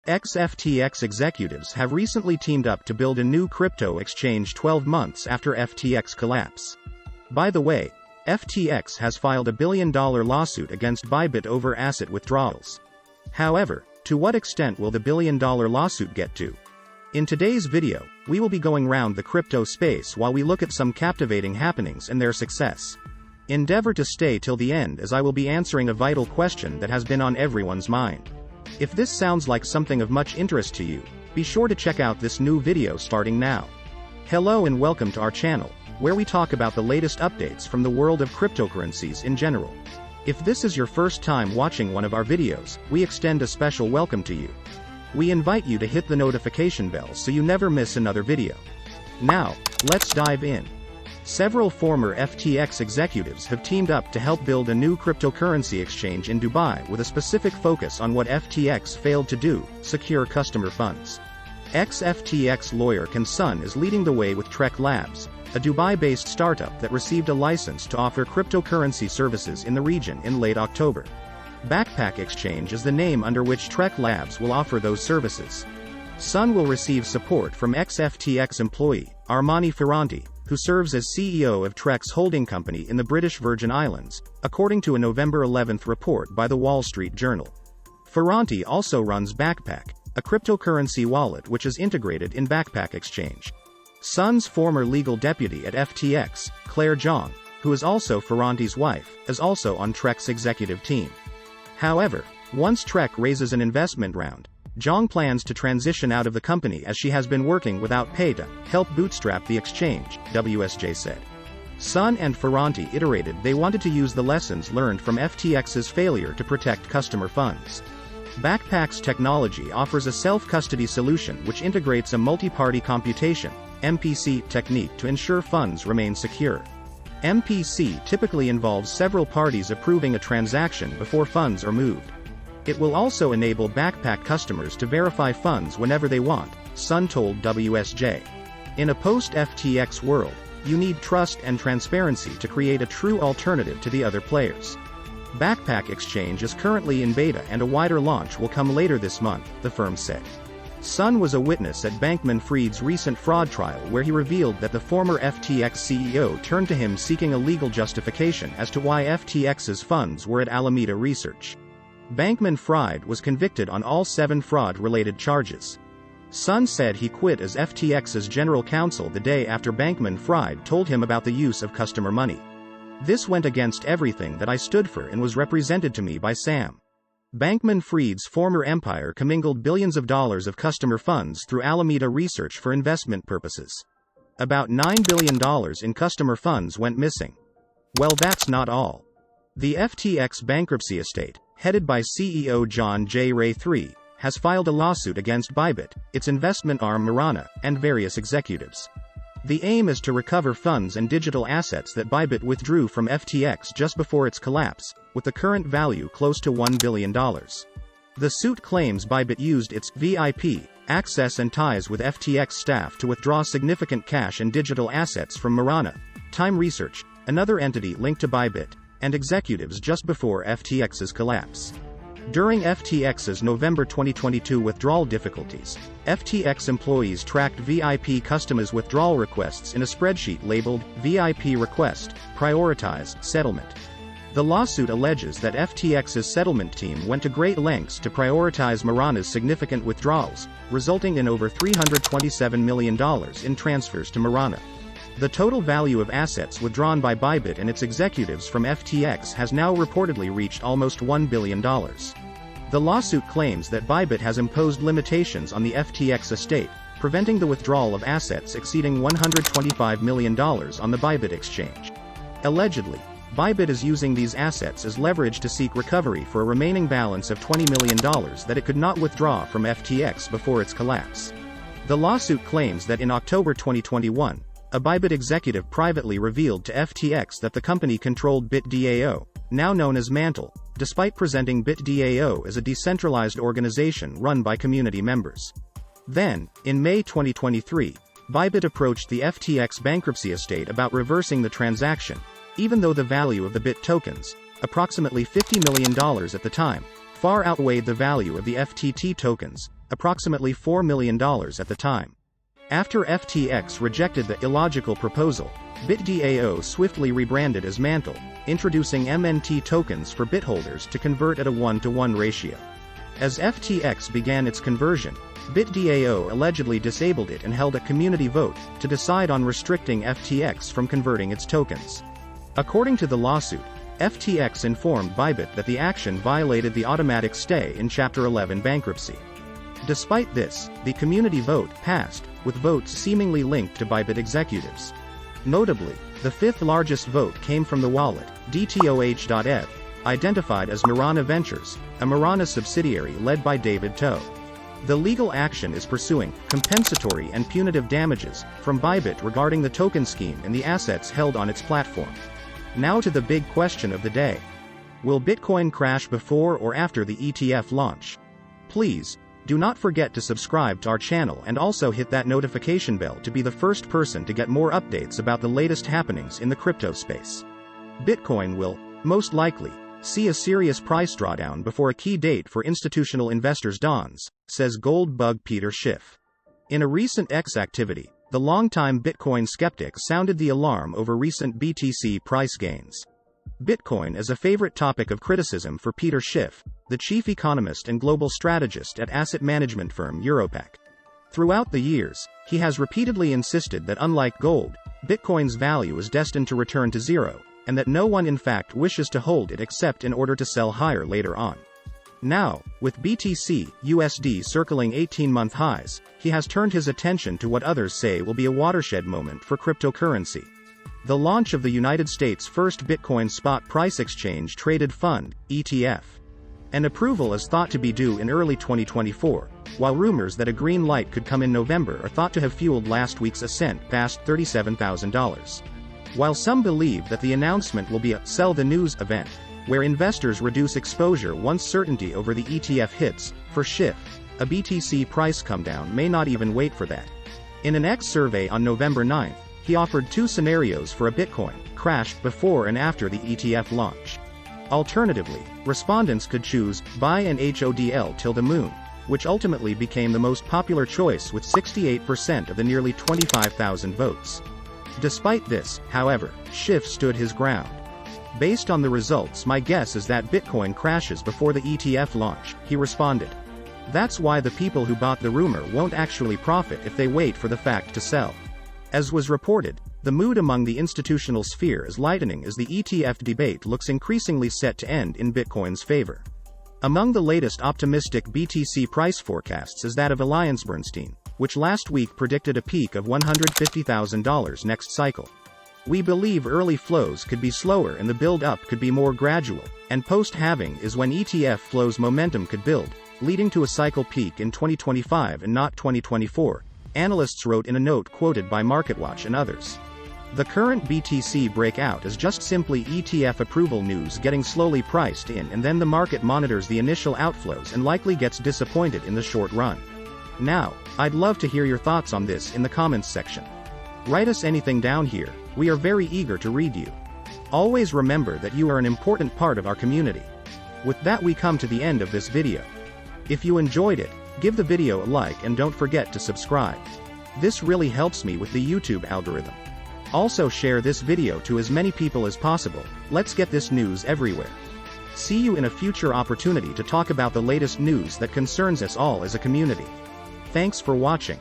FTX executives have recently teamed up to build a new crypto exchange 12 months after FTX collapse. By the way, FTX has filed a $1 billion lawsuit against ByBit over asset withdrawals. However, to what extent will the $1 billion lawsuit get to? In today's video, we will be going round the crypto space while we look at some captivating happenings and their success. Endeavor to stay till the end, as I will be answering a vital question that has been on everyone's mind. If this sounds like something of much interest to you, be sure to check out this new video starting now. Hello and welcome to our channel, where we talk about the latest updates from the world of cryptocurrencies in general. If this is your first time watching one of our videos, we extend a special welcome to you. We invite you to hit the notification bell so you never miss another video. Now, let's dive in. Several former FTX executives have teamed up to help build a new cryptocurrency exchange in Dubai with a specific focus on what FTX failed to do: secure customer funds. Ex-FTX lawyer Can Sun is leading the way with Trek Labs, a Dubai-based startup that received a license to offer cryptocurrency services in the region in late October. Backpack Exchange is the name under which Trek Labs will offer those services. Sun will receive support from ex-FTX employee, Armani Ferranti, who serves as CEO of Trek's holding company in the British Virgin Islands, according to a November 11 report by the Wall Street Journal. Ferranti also runs Backpack, a cryptocurrency wallet which is integrated in Backpack Exchange. Sun's former legal deputy at FTX, Claire Zhang, who is also Ferranti's wife, is also on Trek's executive team. However, once Trek raises an investment round, Zhang plans to transition out of the company as she has been working without pay to help bootstrap the exchange, WSJ said. Sun and Ferranti iterated they wanted to use the lessons learned from FTX's failure to protect customer funds. Backpack's technology offers a self-custody solution which integrates a multi-party computation, MPC, technique to ensure funds remain secure. MPC typically involves several parties approving a transaction before funds are moved. It will also enable Backpack customers to verify funds whenever they want, Sun told WSJ. In a post-FTX world, you need trust and transparency to create a true alternative to the other players. Backpack Exchange is currently in beta and a wider launch will come later this month, the firm said. Sun was a witness at Bankman-Fried's recent fraud trial where he revealed that the former FTX CEO turned to him seeking a legal justification as to why FTX's funds were at Alameda Research. Bankman-Fried was convicted on all 7 fraud-related charges. Sun said he quit as FTX's general counsel the day after Bankman-Fried told him about the use of customer money. "This went against everything that I stood for and was represented to me by Sam." Bankman-Fried's former empire commingled billions of dollars of customer funds through Alameda Research for investment purposes. About $9 billion in customer funds went missing. Well, that's not all. The FTX bankruptcy estate, headed by CEO John J. Ray III, has filed a lawsuit against ByBit, its investment arm Marana, and various executives. The aim is to recover funds and digital assets that ByBit withdrew from FTX just before its collapse, with the current value close to $1 billion. The suit claims ByBit used its VIP access and ties with FTX staff to withdraw significant cash and digital assets from Marana, Time Research, another entity linked to ByBit, and executives just before FTX's collapse. During FTX's November 2022 withdrawal difficulties, FTX employees tracked VIP customers' withdrawal requests in a spreadsheet labeled VIP Request, Prioritize, Settlement. The lawsuit alleges that FTX's settlement team went to great lengths to prioritize Marana's significant withdrawals, resulting in over $327 million in transfers to Marana. The total value of assets withdrawn by ByBit and its executives from FTX has now reportedly reached almost $1 billion. The lawsuit claims that ByBit has imposed limitations on the FTX estate, preventing the withdrawal of assets exceeding $125 million on the ByBit exchange. Allegedly, ByBit is using these assets as leverage to seek recovery for a remaining balance of $20 million that it could not withdraw from FTX before its collapse. The lawsuit claims that in October 2021, a ByBit executive privately revealed to FTX that the company controlled BitDAO, now known as Mantle, despite presenting BitDAO as a decentralized organization run by community members. Then, in May 2023, ByBit approached the FTX bankruptcy estate about reversing the transaction, even though the value of the BIT tokens, approximately $50 million at the time, far outweighed the value of the FTT tokens, approximately $4 million at the time. After FTX rejected the illogical proposal, BitDAO swiftly rebranded as Mantle, introducing MNT tokens for BitHolders to convert at a 1-to-1 ratio. As FTX began its conversion, BitDAO allegedly disabled it and held a community vote to decide on restricting FTX from converting its tokens. According to the lawsuit, FTX informed ByBit that the action violated the automatic stay in Chapter 11 bankruptcy. Despite this, the community vote passed, with votes seemingly linked to ByBit executives. Notably, the fifth largest vote came from the wallet, DTOH.eth, identified as Marana Ventures, a Marana subsidiary led by David Toe. The legal action is pursuing compensatory and punitive damages from ByBit regarding the token scheme and the assets held on its platform. Now to the big question of the day. Will Bitcoin crash before or after the ETF launch? Please, do not forget to subscribe to our channel and also hit that notification bell to be the first person to get more updates about the latest happenings in the crypto space. Bitcoin will, most likely, see a serious price drawdown before a key date for institutional investors dawns, says gold bug Peter Schiff. In a recent X activity, the longtime Bitcoin skeptic sounded the alarm over recent BTC price gains. Bitcoin is a favorite topic of criticism for Peter Schiff, the chief economist and global strategist at asset management firm Europac. Throughout the years, he has repeatedly insisted that unlike gold, Bitcoin's value is destined to return to zero, and that no one in fact wishes to hold it except in order to sell higher later on. Now, with BTC USD circling 18-month highs, he has turned his attention to what others say will be a watershed moment for cryptocurrency. The launch of the United States' first Bitcoin spot price exchange traded fund, ETF. An approval is thought to be due in early 2024, while rumors that a green light could come in November are thought to have fueled last week's ascent past $37,000. While some believe that the announcement will be a sell the news event, where investors reduce exposure once certainty over the ETF hits, for Schiff, a BTC price come down may not even wait for that. In an X survey on November 9, he offered two scenarios for a Bitcoin crash before and after the ETF launch. Alternatively, respondents could choose buy and HODL till the moon, which ultimately became the most popular choice with 68% of the nearly 25,000 votes. Despite this, however, Schiff stood his ground. Based on the results, my guess is that Bitcoin crashes before the ETF launch, he responded. That's why the people who bought the rumor won't actually profit if they wait for the fact to sell. As was reported, the mood among the institutional sphere is lightening as the ETF debate looks increasingly set to end in Bitcoin's favor. Among the latest optimistic BTC price forecasts is that of AllianceBernstein, which last week predicted a peak of $150,000 next cycle. We believe early flows could be slower and the build-up could be more gradual, and post-halving is when ETF flows momentum could build, leading to a cycle peak in 2025 and not 2024, analysts wrote in a note quoted by MarketWatch and others. The current BTC breakout is just simply ETF approval news getting slowly priced in, and then the market monitors the initial outflows and likely gets disappointed in the short run. Now, I'd love to hear your thoughts on this in the comments section. Write us anything down here, we are very eager to read you. Always remember that you are an important part of our community. With that, we come to the end of this video. If you enjoyed it, give the video a like and don't forget to subscribe. This really helps me with the YouTube algorithm. Also share this video to as many people as possible, let's get this news everywhere. See you in a future opportunity to talk about the latest news that concerns us all as a community. Thanks for watching.